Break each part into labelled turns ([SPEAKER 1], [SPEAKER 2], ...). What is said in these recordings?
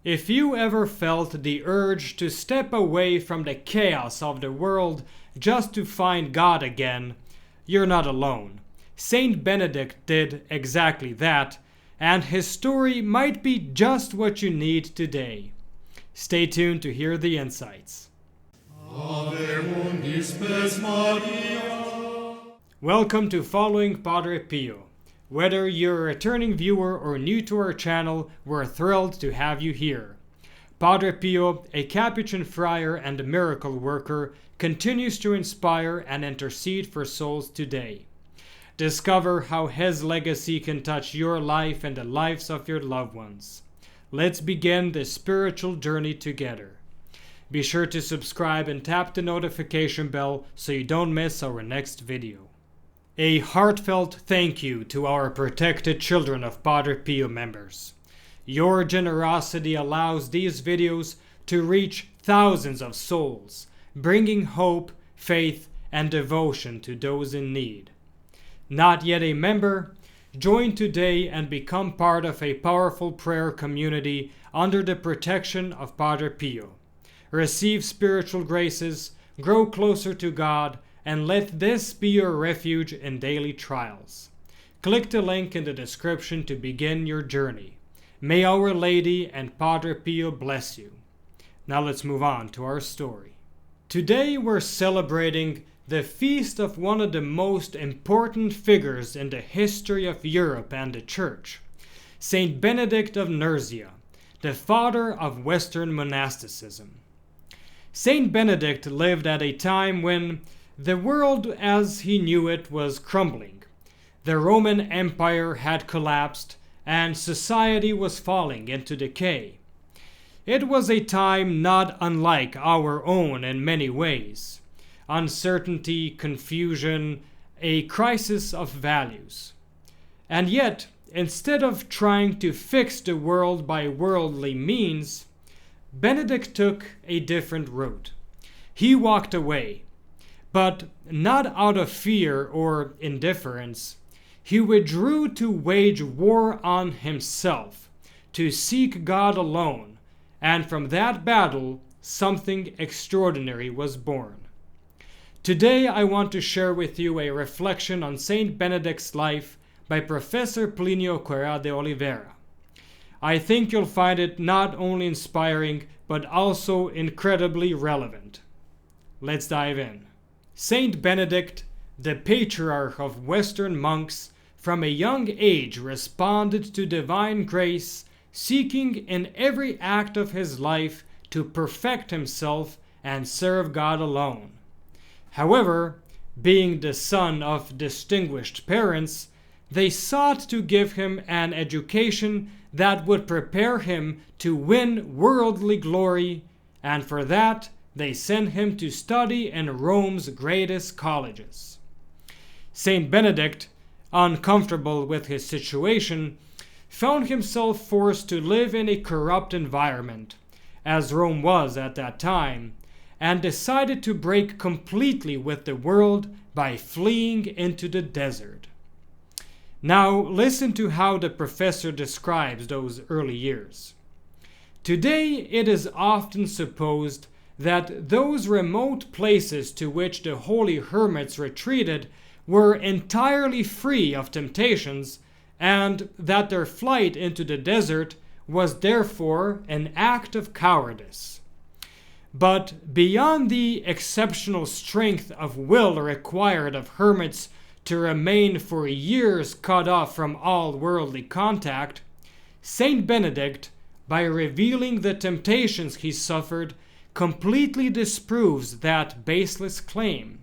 [SPEAKER 1] If you ever felt the urge to step away from the chaos of the world just to find God again, you're not alone. Saint Benedict did exactly that, and his story might be just what you need today. Stay tuned to hear the insights. Welcome to Following Padre Pio. Whether you're a returning viewer or new to our channel, we're thrilled to have you here. Padre Pio, a Capuchin friar and a miracle worker, continues to inspire and intercede for souls today. Discover how his legacy can touch your life and the lives of your loved ones. Let's begin this spiritual journey together. Be sure to subscribe and tap the notification bell so you don't miss our next video. A heartfelt thank you to our protected children of Padre Pio members. Your generosity allows these videos to reach thousands of souls, bringing hope, faith, and devotion to those in need. Not yet a member? Join today and become part of a powerful prayer community under the protection of Padre Pio. Receive spiritual graces, grow closer to God, and let this be your refuge in daily trials. Click the link in the description to begin your journey. May Our Lady and Padre Pio bless you. Now let's move on to our story. Today we're celebrating the feast of one of the most important figures in the history of Europe and the Church, Saint Benedict of Nursia, the father of Western monasticism. Saint Benedict lived at a time when the world as he knew it was crumbling. The Roman Empire had collapsed and society was falling into decay. It was a time not unlike our own in many ways. Uncertainty, confusion, a crisis of values. And yet, instead of trying to fix the world by worldly means, Benedict took a different route. He walked away. But not out of fear or indifference. He withdrew to wage war on himself, to seek God alone, and from that battle, something extraordinary was born. Today I want to share with you a reflection on Saint Benedict's life by Professor Plinio Correa de Oliveira. I think you'll find it not only inspiring, but also incredibly relevant. Let's dive in. Saint Benedict, the patriarch of Western monks, from a young age responded to divine grace, seeking in every act of his life to perfect himself and serve God alone. However, being the son of distinguished parents, they sought to give him an education that would prepare him to win worldly glory, and for that, they sent him to study in Rome's greatest colleges. Saint Benedict, uncomfortable with his situation, found himself forced to live in a corrupt environment, as Rome was at that time, and decided to break completely with the world by fleeing into the desert. Now listen to how the professor describes those early years. Today it is often supposed that those remote places to which the holy hermits retreated were entirely free of temptations, and that their flight into the desert was therefore an act of cowardice. But beyond the exceptional strength of will required of hermits to remain for years cut off from all worldly contact, Saint Benedict, by revealing the temptations he suffered, completely disproves that baseless claim.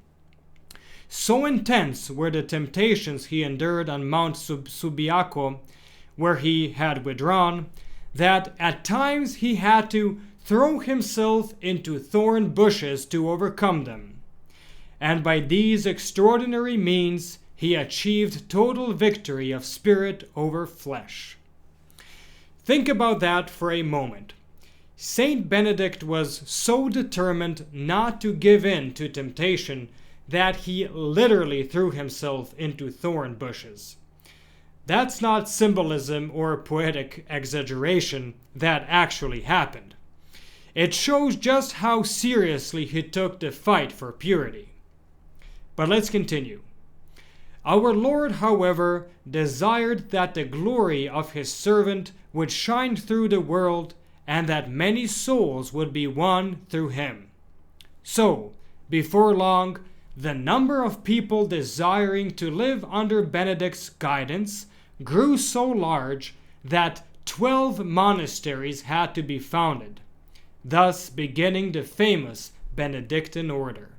[SPEAKER 1] So intense were the temptations he endured on Mount Subiaco, where he had withdrawn, that at times he had to throw himself into thorn bushes to overcome them. And by these extraordinary means he achieved total victory of spirit over flesh. Think about that for a moment. Saint Benedict was so determined not to give in to temptation that he literally threw himself into thorn bushes. That's not symbolism or poetic exaggeration. That actually happened. It shows just how seriously he took the fight for purity. But let's continue. Our Lord, however, desired that the glory of his servant would shine through the world, and that many souls would be won through him. So, before long, the number of people desiring to live under Benedict's guidance grew so large that 12 monasteries had to be founded, thus beginning the famous Benedictine Order.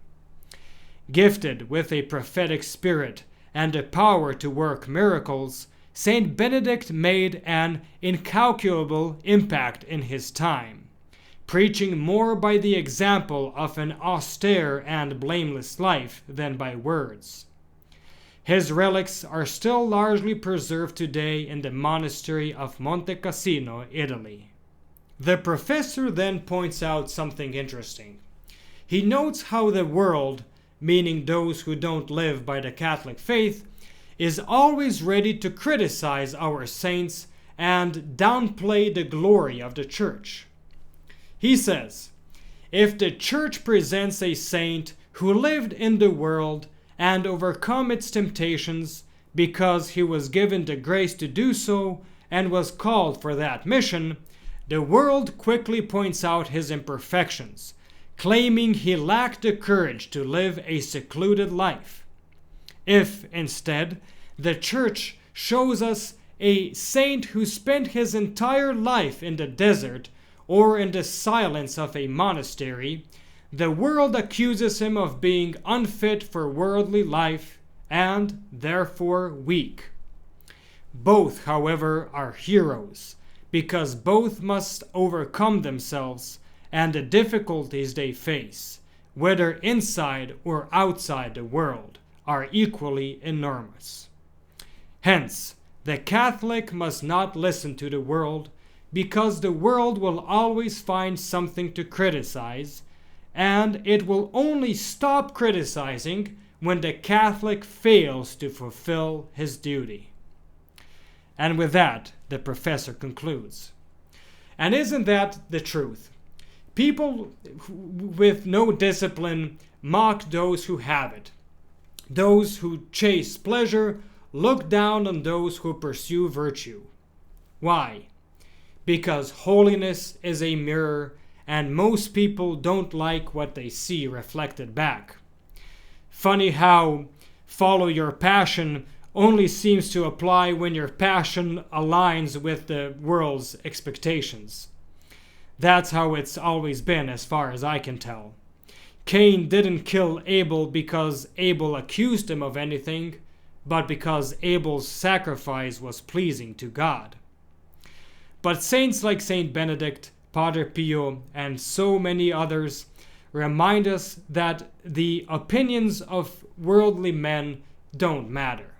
[SPEAKER 1] Gifted with a prophetic spirit and the power to work miracles, Saint Benedict made an incalculable impact in his time, preaching more by the example of an austere and blameless life than by words. His relics are still largely preserved today in the monastery of Monte Cassino, Italy. The professor then points out something interesting. He notes how the world, meaning those who don't live by the Catholic faith, is always ready to criticize our saints and downplay the glory of the Church. He says, if the Church presents a saint who lived in the world and overcome its temptations because he was given the grace to do so and was called for that mission, the world quickly points out his imperfections, claiming he lacked the courage to live a secluded life. If, instead, the Church shows us a saint who spent his entire life in the desert or in the silence of a monastery, the world accuses him of being unfit for worldly life and, therefore, weak. Both, however, are heroes, because both must overcome themselves and the difficulties they face, whether inside or outside the world, are equally enormous. Hence, the Catholic must not listen to the world, because the world will always find something to criticize, and it will only stop criticizing when the Catholic fails to fulfill his duty. And with that, the professor concludes. And isn't that the truth? People with no discipline mock those who have it. Those who chase pleasure look down on those who pursue virtue. Why? Because holiness is a mirror, and most people don't like what they see reflected back. Funny how follow your passion only seems to apply when your passion aligns with the world's expectations. That's how it's always been, as far as I can tell. Cain didn't kill Abel because Abel accused him of anything, but because Abel's sacrifice was pleasing to God. But saints like Saint Benedict, Padre Pio, and so many others remind us that the opinions of worldly men don't matter.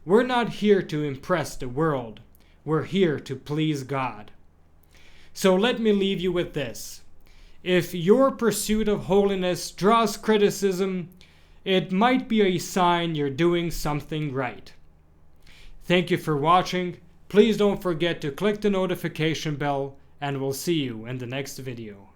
[SPEAKER 1] We're not here to impress the world. We're here to please God. So let me leave you with this. If your pursuit of holiness draws criticism, it might be a sign you're doing something right. Thank you for watching. Please don't forget to click the notification bell, and we'll see you in the next video.